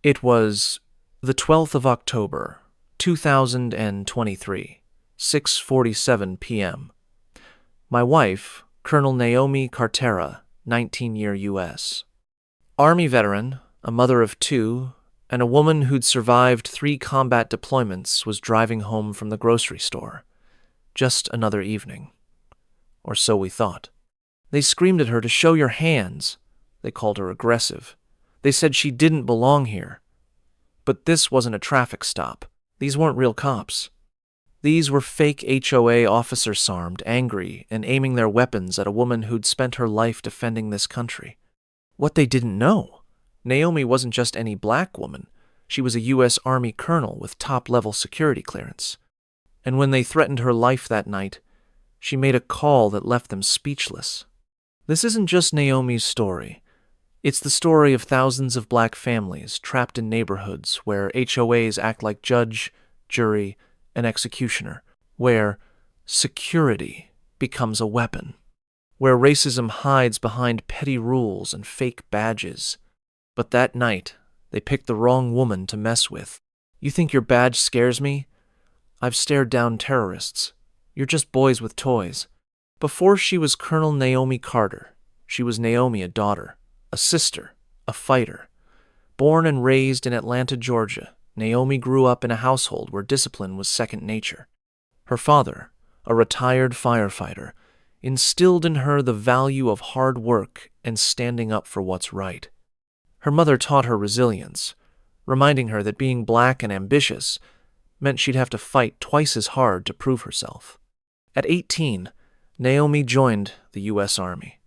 It was the 12th of October, 2023, 6:47 p.m. My wife, Colonel Naomi Cartera, 19-year U.S. Army veteran, a mother of two, and a woman who'd survived 3 combat deployments was driving home from the grocery store. Just another evening. Or so we thought. They screamed at her to show your hands. They called her aggressive. They said she didn't belong here. But this wasn't a traffic stop. These weren't real cops. These were fake HOA officers armed, angry, and aiming their weapons at a woman who'd spent her life defending this country. What they didn't know, Naomi wasn't just any black woman. She was a U.S. Army colonel with top-level security clearance. And when they threatened her life that night, she made a call that left them speechless. This isn't just Naomi's story. It's the story of thousands of black families trapped in neighborhoods where HOAs act like judge, jury, and executioner, where security becomes a weapon, where racism hides behind petty rules and fake badges. But that night, they picked the wrong woman to mess with. You think your badge scares me? I've stared down terrorists. You're just boys with toys. Before she was Colonel Naomi Carter, she was Naomi, a daughter, a sister, a fighter. Born and raised in Atlanta, Georgia, Naomi grew up in a household where discipline was second nature. Her father, a retired firefighter, instilled in her the value of hard work and standing up for what's right. Her mother taught her resilience, reminding her that being black and ambitious meant she'd have to fight twice as hard to prove herself. At 18, Naomi joined the U.S. Army.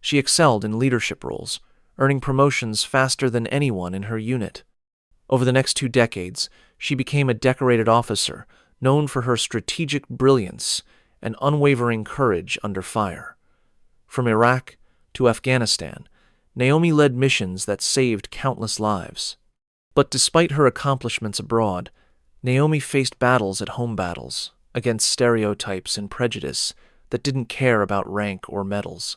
She excelled in leadership roles, earning promotions faster than anyone in her unit. Over the next 2 decades, she became a decorated officer, known for her strategic brilliance and unwavering courage under fire. From Iraq to Afghanistan, Naomi led missions that saved countless lives. But despite her accomplishments abroad, Naomi faced battles at home, battles against stereotypes and prejudice that didn't care about rank or medals.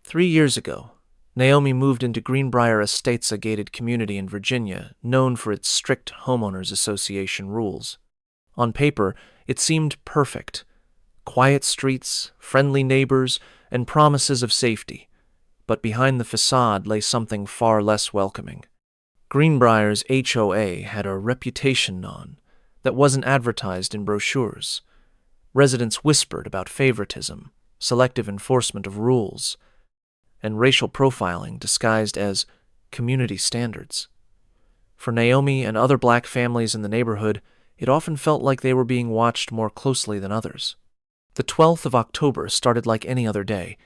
3 years ago, Naomi moved into Greenbrier Estates, a gated community in Virginia known for its strict homeowners association rules. On paper, it seemed perfect. Quiet streets, friendly neighbors, and promises of safety. But behind the facade lay something far less welcoming. Greenbrier's HOA had a reputation that wasn't advertised in brochures. Residents whispered about favoritism, selective enforcement of rules, and racial profiling disguised as community standards. For Naomi and other black families in the neighborhood, it often felt like they were being watched more closely than others. The 12th of October started like any other day.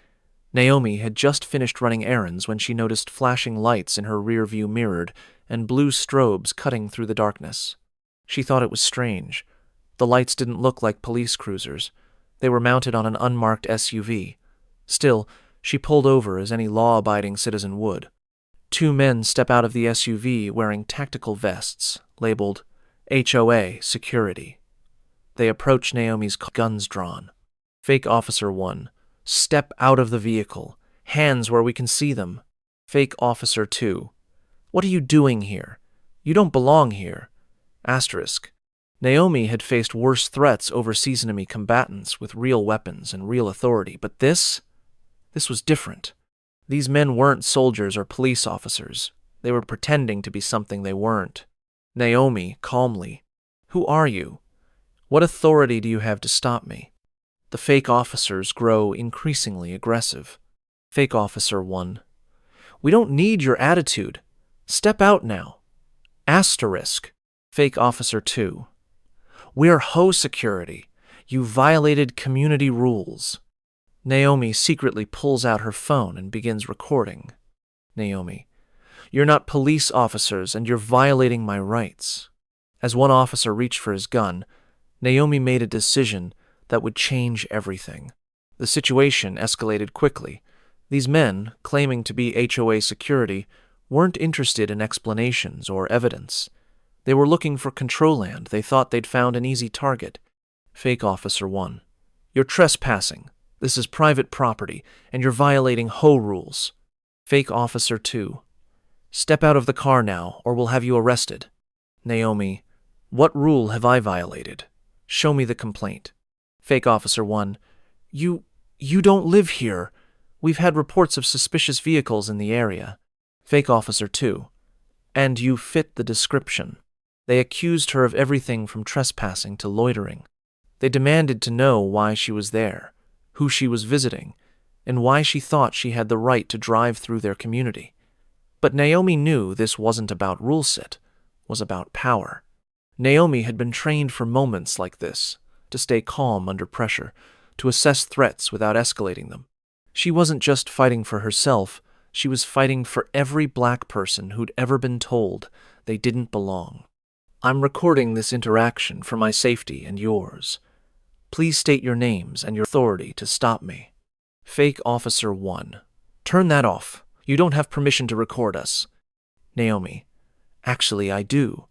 Naomi had just finished running errands when she noticed flashing lights in her rearview mirror and blue strobes cutting through the darkness. She thought it was strange. The lights didn't look like police cruisers. They were mounted on an unmarked SUV. Still, she pulled over as any law-abiding citizen would. 2 men step out of the SUV wearing tactical vests, labeled HOA Security. They approach Naomi's, guns drawn. Fake Officer 1, step out of the vehicle. Hands where we can see them. Fake Officer 2, what are you doing here? You don't belong here. Asterisk. Naomi had faced worse threats overseas, enemy combatants with real weapons and real authority, but this was different. These men weren't soldiers or police officers. They were pretending to be something they weren't. Naomi, calmly, who are you? What authority do you have to stop me? The fake officers grow increasingly aggressive. Fake Officer 1, we don't need your attitude. Step out now. Asterisk. Fake Officer 2, we're HOA security. You violated community rules. Naomi secretly pulls out her phone and begins recording. Naomi, you're not police officers and you're violating my rights. As one officer reached for his gun, Naomi made a decision that would change everything. The situation escalated quickly. These men, claiming to be HOA security, weren't interested in explanations or evidence. They were looking for control land. They thought they'd found an easy target. Fake Officer 1, you're trespassing. This is private property, and you're violating HOA rules. Fake Officer 2, Step out of the car now, or we'll have you arrested. Naomi, what rule have I violated? Show me the complaint. Fake Officer 1, You don't live here. We've had reports of suspicious vehicles in the area. Fake Officer 2, and you fit the description. They accused her of everything from trespassing to loitering. They demanded to know why she was there, who she was visiting, and why she thought she had the right to drive through their community. But Naomi knew this wasn't about rule set, was about power. Naomi had been trained for moments like this, to stay calm under pressure, to assess threats without escalating them. She wasn't just fighting for herself, she was fighting for every black person who'd ever been told they didn't belong. I'm recording this interaction for my safety and yours. Please state your names and your authority to stop me. Fake Officer 1, turn that off. You don't have permission to record us. Naomi, actually I do.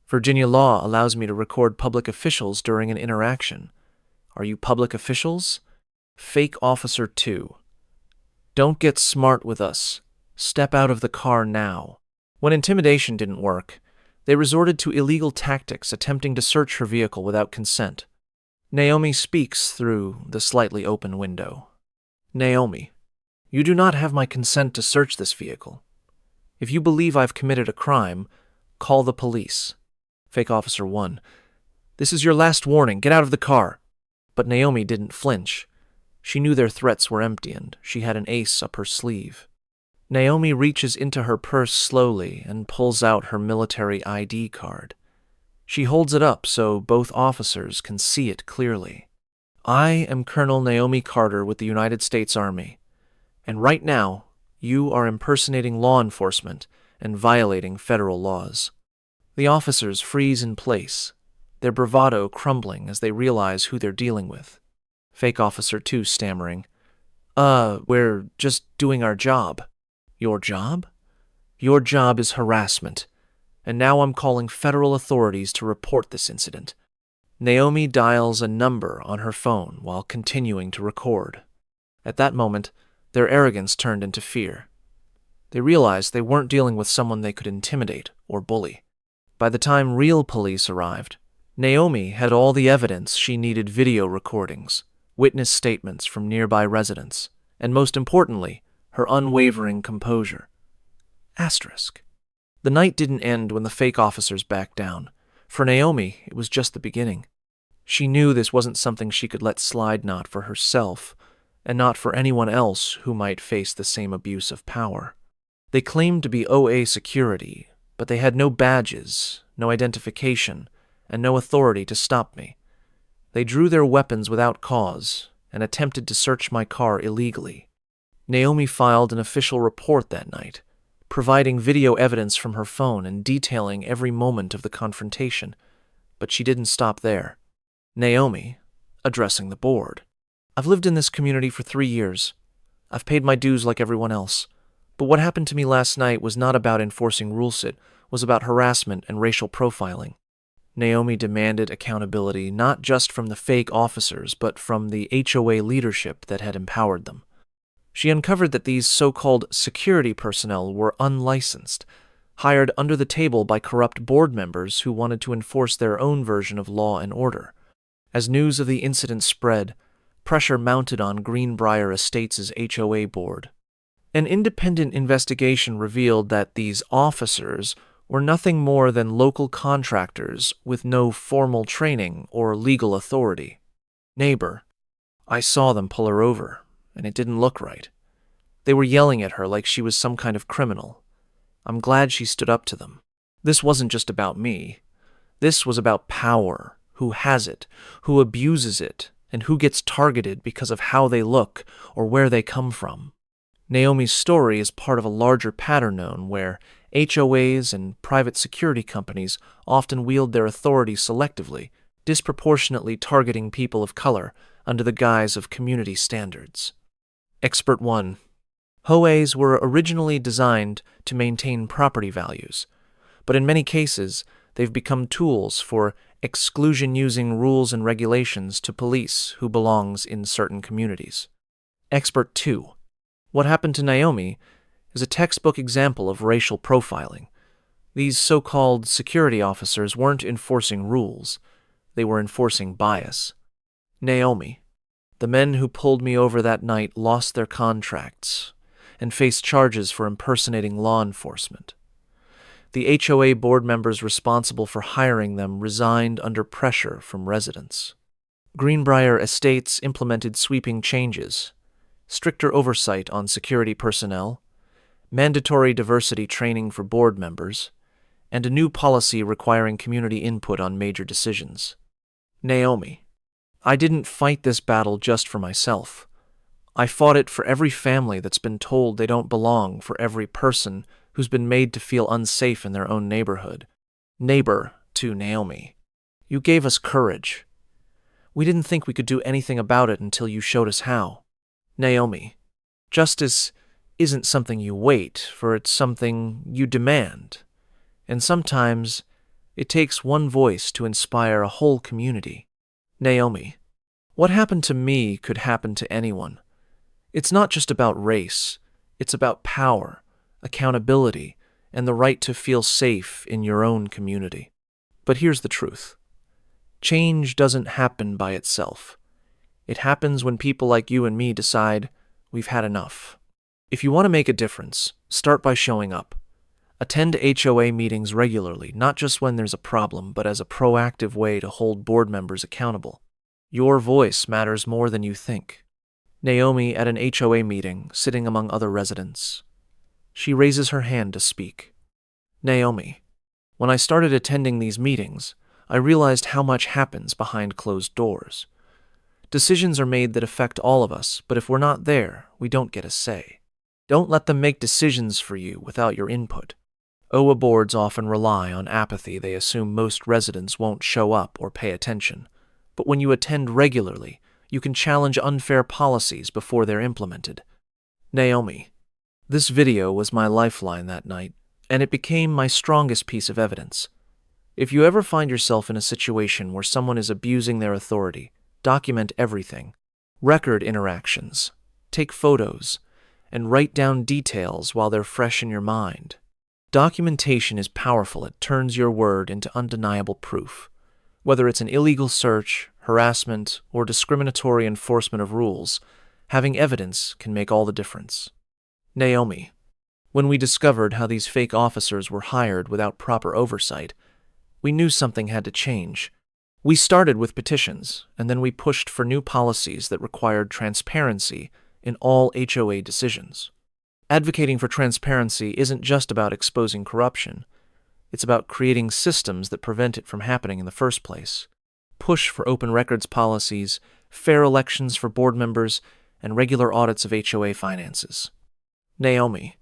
Virginia law allows me to record public officials during an interaction. Are you public officials? Fake Officer 2, don't get smart with us. Step out of the car now. When intimidation didn't work, they resorted to illegal tactics attempting to search her vehicle without consent. Naomi speaks through the slightly open window. Naomi, you do not have my consent to search this vehicle. If you believe I've committed a crime, call the police. Fake Officer 1, this is your last warning. Get out of the car. But Naomi didn't flinch. She knew their threats were empty and she had an ace up her sleeve. Naomi reaches into her purse slowly and pulls out her military ID card. She holds it up so both officers can see it clearly. I am Colonel Naomi Carter with the United States Army, and right now you are impersonating law enforcement and violating federal laws. The officers freeze in place, their bravado crumbling as they realize who they're dealing with. Fake Officer 2 stammering, we're just doing our job. Your job? Your job is harassment, and now I'm calling federal authorities to report this incident. Naomi dials a number on her phone while continuing to record. At that moment, their arrogance turned into fear. They realized they weren't dealing with someone they could intimidate or bully. By the time real police arrived, Naomi had all the evidence she needed: video recordings, witness statements from nearby residents, and most importantly, her unwavering composure. Asterisk. The night didn't end when the fake officers backed down. For Naomi, it was just the beginning. She knew this wasn't something she could let slide, not for herself, and not for anyone else who might face the same abuse of power. They claimed to be OA security, but they had no badges, no identification, and no authority to stop me. They drew their weapons without cause and attempted to search my car illegally. Naomi filed an official report that night, providing video evidence from her phone and detailing every moment of the confrontation, but she didn't stop there. Naomi, addressing the board, I've lived in this community for 3 years. I've paid my dues like everyone else. But what happened to me last night was not about enforcing rules, it was about harassment and racial profiling. Naomi demanded accountability not just from the fake officers, but from the HOA leadership that had empowered them. She uncovered that these so-called security personnel were unlicensed, hired under the table by corrupt board members who wanted to enforce their own version of law and order. As news of the incident spread, pressure mounted on Greenbrier Estates' HOA board. An independent investigation revealed that these officers were nothing more than local contractors with no formal training or legal authority. Neighbor, I saw them pull her over, and it didn't look right. They were yelling at her like she was some kind of criminal. I'm glad she stood up to them. This wasn't just about me. This was about power, who has it, who abuses it, and who gets targeted because of how they look or where they come from. Naomi's story is part of a larger pattern known where HOAs and private security companies often wield their authority selectively, disproportionately targeting people of color under the guise of community standards. Expert 1. HOAs were originally designed to maintain property values, but in many cases, they've become tools for exclusion using rules and regulations to police who belongs in certain communities. Expert 2. What happened to Naomi is a textbook example of racial profiling. These so-called security officers weren't enforcing rules. They were enforcing bias. Naomi, the men who pulled me over that night lost their contracts and faced charges for impersonating law enforcement. The HOA board members responsible for hiring them resigned under pressure from residents. Greenbrier Estates implemented sweeping changes, stricter oversight on security personnel, mandatory diversity training for board members, and a new policy requiring community input on major decisions. Naomi, I didn't fight this battle just for myself. I fought it for every family that's been told they don't belong, for every person who's been made to feel unsafe in their own neighborhood. Neighbor to Naomi, you gave us courage. We didn't think we could do anything about it until you showed us how. Naomi, justice isn't something you wait for, it's something you demand. And sometimes it takes one voice to inspire a whole community. Naomi, what happened to me could happen to anyone. It's not just about race, it's about power, accountability, and the right to feel safe in your own community. But here's the truth. Change doesn't happen by itself. It happens when people like you and me decide we've had enough. If you want to make a difference, start by showing up. Attend HOA meetings regularly, not just when there's a problem, but as a proactive way to hold board members accountable. Your voice matters more than you think. Naomi at an HOA meeting, sitting among other residents. She raises her hand to speak. Naomi, when I started attending these meetings, I realized how much happens behind closed doors. Decisions are made that affect all of us, but if we're not there, we don't get a say. Don't let them make decisions for you without your input. HOA boards often rely on apathy. They assume most residents won't show up or pay attention. But when you attend regularly, you can challenge unfair policies before they're implemented. Naomi, this video was my lifeline that night, and it became my strongest piece of evidence. If you ever find yourself in a situation where someone is abusing their authority, document everything. Record interactions, take photos, and write down details while they're fresh in your mind. Documentation is powerful. It turns your word into undeniable proof. Whether it's an illegal search, harassment, or discriminatory enforcement of rules, having evidence can make all the difference. Naomi, when we discovered how these fake officers were hired without proper oversight, we knew something had to change. We started with petitions, and then we pushed for new policies that required transparency in all HOA decisions. Advocating for transparency isn't just about exposing corruption. It's about creating systems that prevent it from happening in the first place. Push for open records policies, fair elections for board members, and regular audits of HOA finances. Naomi,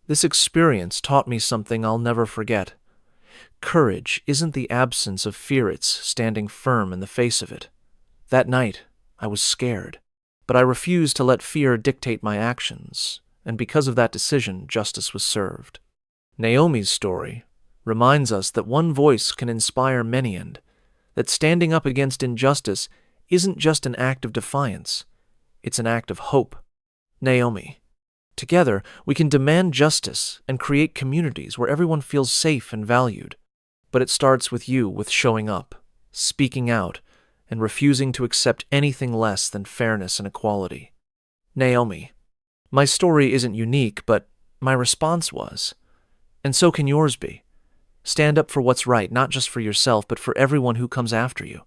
this experience taught me something I'll never forget. Courage isn't the absence of fear, it's standing firm in the face of it. That night, I was scared, but I refused to let fear dictate my actions, and because of that decision, justice was served. Naomi's story reminds us that one voice can inspire many, and that standing up against injustice isn't just an act of defiance, it's an act of hope. Naomi, together we can demand justice and create communities where everyone feels safe and valued. But it starts with you, with showing up, speaking out, and refusing to accept anything less than fairness and equality. Naomi, my story isn't unique, but my response was. And so can yours be. Stand up for what's right, not just for yourself, but for everyone who comes after you.